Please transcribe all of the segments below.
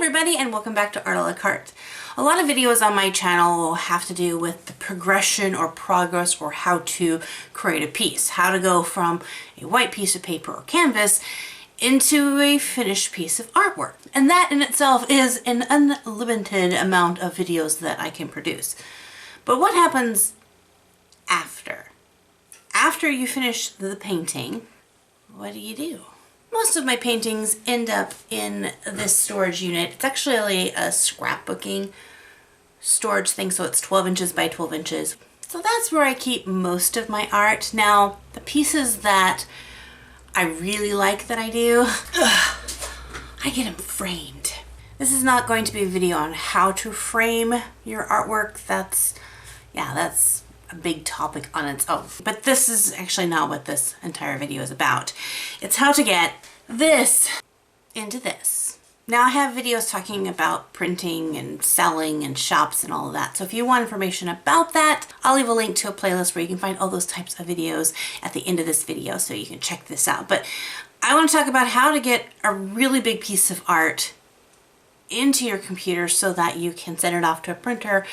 everybody, and welcome back to Art a la Carte. A lot of videos on my channel will have to do with the progression or progress or how to create a piece. How to go from a white piece of paper or canvas into a finished piece of artwork. And that in itself is an unlimited amount of videos that I can produce. But what happens after? After you finish the painting, what do? Most of my paintings end up in this storage unit. It's actually a scrapbooking storage thing, so it's 12 inches by 12 inches. So that's where I keep most of my art. Now, the pieces that I really like that I do, I get them framed. This is not going to be a video on how to frame your artwork. That's a big topic on its own. But this is actually not what this entire video is about. It's how to get this into this. Now I have videos talking about printing and selling and shops and all of that. So if you want information about that, I'll leave a link to a playlist where you can find all those types of videos at the end of this video so you can check this out. But I want to talk about how to get a really big piece of art into your computer so that you can send it off to a printer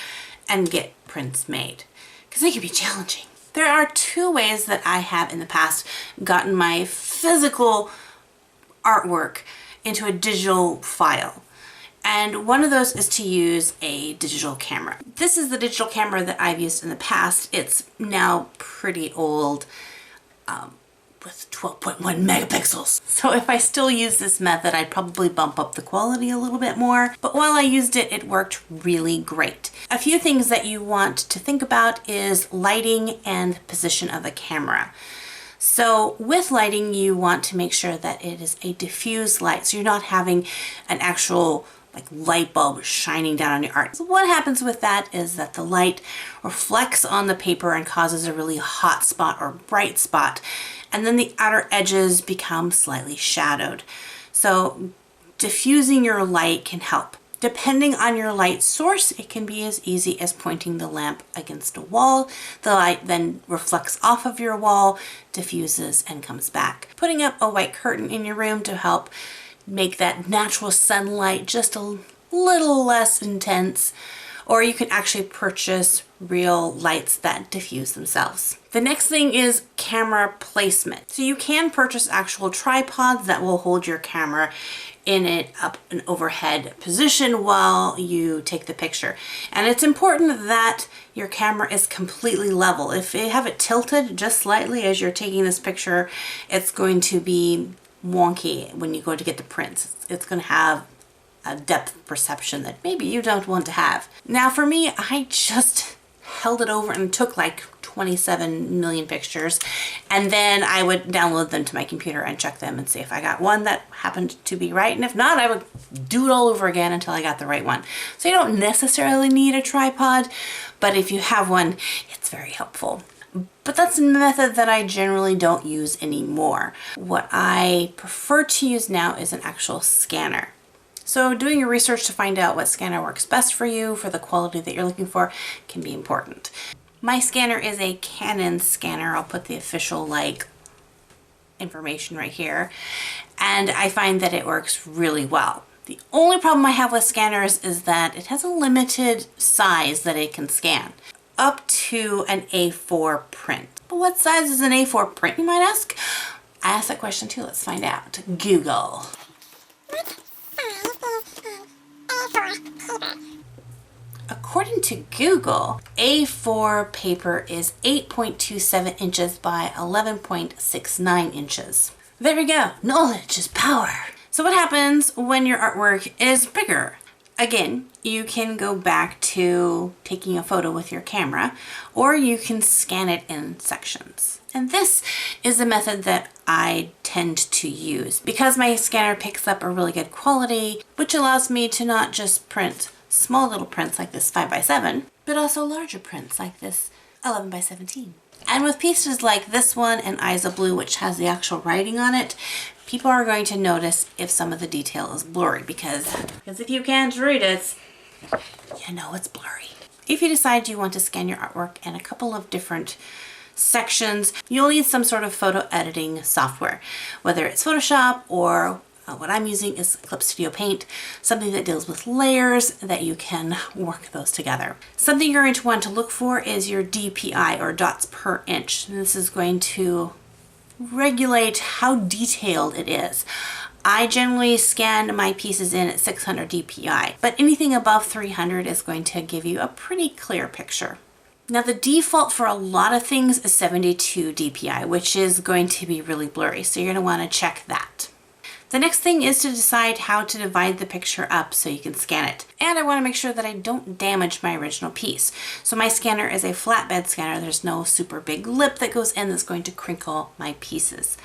and get prints made. Because they can be challenging. There are two ways that I have in the past gotten my physical artwork into a digital file. And one of those is to use a digital camera. This is the digital camera that I've used in the past. It's now pretty old, with 12.1 megapixels. So if I still use this method, I'd probably bump up the quality a little bit more. But while I used it, it worked really great. A few things that you want to think about is lighting and position of the camera. So with lighting, you want to make sure that it is a diffuse light. So you're not having an actual light bulb shining down on your art. So what happens with that is that the light reflects on the paper and causes a really hot spot or bright spot. And then the outer edges become slightly shadowed. So diffusing your light can help. Depending on your light source, it can be as easy as pointing the lamp against a wall. The light then reflects off of your wall, diffuses, and comes back. Putting up a white curtain in your room to help make that natural sunlight just a little less intense. Or you can actually purchase real lights that diffuse themselves. The next thing is camera placement. So you can purchase actual tripods that will hold your camera in it up an overhead position while you take the picture. And it's important that your camera is completely level. If you have it tilted just slightly as you're taking this picture, it's going to be wonky when you go to get the prints. It's going to have a depth perception that maybe you don't want to have. Now for me, I just held it over and took like 27 million pictures, and then I would download them to my computer and check them and see if I got one that happened to be right, and if not, I would do it all over again until I got the right one. So you don't necessarily need a tripod, but if you have one, it's very helpful. But that's a method that I generally don't use anymore. What I prefer to use now is an actual scanner. So doing your research to find out what scanner works best for you for the quality that you're looking for can be important. My scanner is a Canon scanner. I'll put the official information right here. And I find that it works really well. The only problem I have with scanners is that it has a limited size that it can scan, up to an A4 print. But what size is an A4 print, you might ask? I asked that question too. Let's find out. Google. According to Google, A4 paper is 8.27 inches by 11.69 inches. There we go. Knowledge is power. So what happens when your artwork is bigger? Again, you can go back to taking a photo with your camera, or you can scan it in sections. And this is the method that I tend to use because my scanner picks up a really good quality, which allows me to not just print small little prints like this 5x7, but also larger prints like this 11x17. And with pieces like this one and Isa Blue, which has the actual writing on it, people are going to notice if some of the detail is blurry because if you can't read it, you know it's blurry. If you decide you want to scan your artwork in a couple of different sections, you'll need some sort of photo editing software, whether it's Photoshop or What I'm using is Clip Studio Paint, something that deals with layers that you can work those together. Something you're going to want to look for is your DPI, or dots per inch. And this is going to regulate how detailed it is. I generally scan my pieces in at 600 DPI, but anything above 300 is going to give you a pretty clear picture. Now the default for a lot of things is 72 DPI, which is going to be really blurry, so you're going to want to check that. The next thing is to decide how to divide the picture up so you can scan it. And I want to make sure that I don't damage my original piece. So my scanner is a flatbed scanner. There's no super big lip that goes in that's going to crinkle my pieces.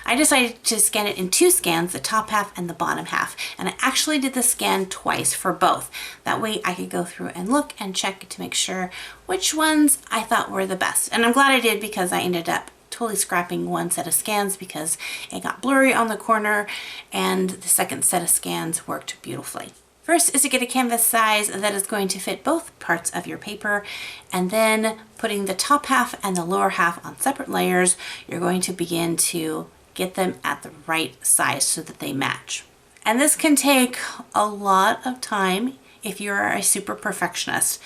I decided to scan it in 2 scans, the top half and the bottom half. And I actually did the scan twice for both. That way I could go through and look and check to make sure which ones I thought were the best. And I'm glad I did, because I ended up totally scrapping one set of scans because it got blurry on the corner, and the second set of scans worked beautifully. First is to get a canvas size that is going to fit both parts of your paper, and then putting the top half and the lower half on separate layers, you're going to begin to get them at the right size so that they match. And this can take a lot of time if you're a super perfectionist.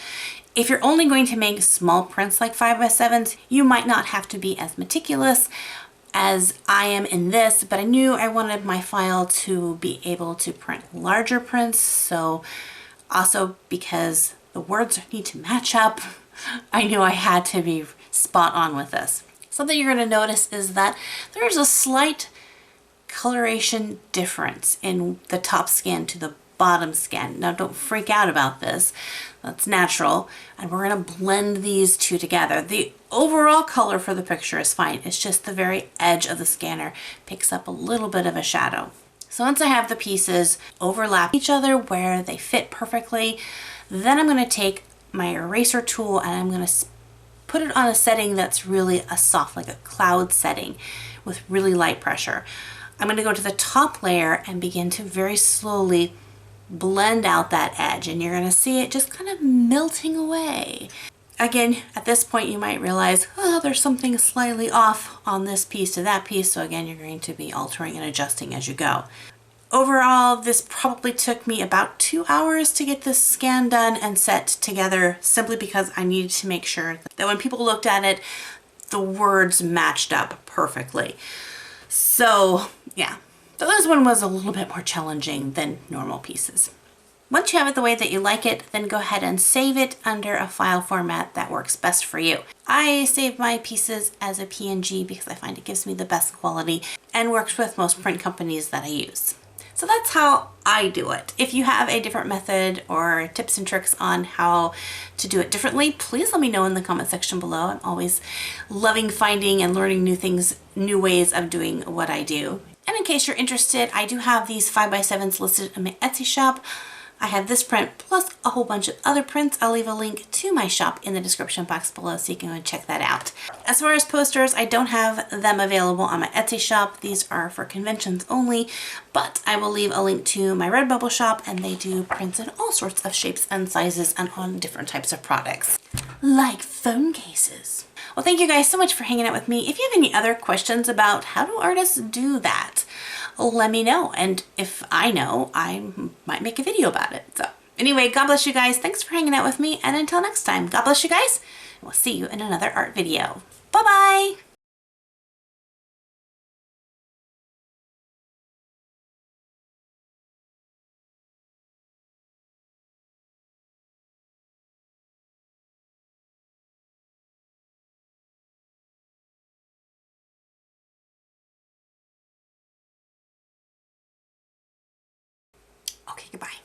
If you're only going to make small prints like 5x7s, you might not have to be as meticulous as I am in this, but I knew I wanted my file to be able to print larger prints. So also because the words need to match up, I knew I had to be spot on with this. Something you're going to notice is that there's a slight coloration difference in the top scan to the bottom scan. Now don't freak out about this. That's natural. And we're going to blend these two together. The overall color for the picture is fine. It's just the very edge of the scanner picks up a little bit of a shadow. So once I have the pieces overlap each other where they fit perfectly, then I'm going to take my eraser tool and I'm going to put it on a setting that's really a soft, like a cloud setting with really light pressure. I'm going to go to the top layer and begin to very slowly blend out that edge, and you're going to see it just kind of melting away. Again, at this point you might realize, oh, there's something slightly off on this piece to that piece, so again you're going to be altering and adjusting as you go. Overall, this probably took me about 2 hours to get this scan done and set together, simply because I needed to make sure that when people looked at it, the words matched up perfectly. So yeah, so this one was a little bit more challenging than normal pieces. Once you have it the way that you like it, then go ahead and save it under a file format that works best for you. I save my pieces as a PNG because I find it gives me the best quality and works with most print companies that I use. So that's how I do it. If you have a different method or tips and tricks on how to do it differently, please let me know in the comment section below. I'm always loving finding and learning new things, new ways of doing what I do. And in case you're interested, I do have these 5x7s listed in my Etsy shop. I have this print plus a whole bunch of other prints. I'll leave a link to my shop in the description box below so you can go and check that out. As far as posters, I don't have them available on my Etsy shop. These are for conventions only, but I will leave a link to my Redbubble shop, and they do prints in all sorts of shapes and sizes and on different types of products, like phone cases. Well, thank you guys so much for hanging out with me. If you have any other questions about how do artists do that, let me know. And if I know, I might make a video about it. So anyway, God bless you guys. Thanks for hanging out with me. And until next time, God bless you guys. And we'll see you in another art video. Bye-bye. Okay, goodbye.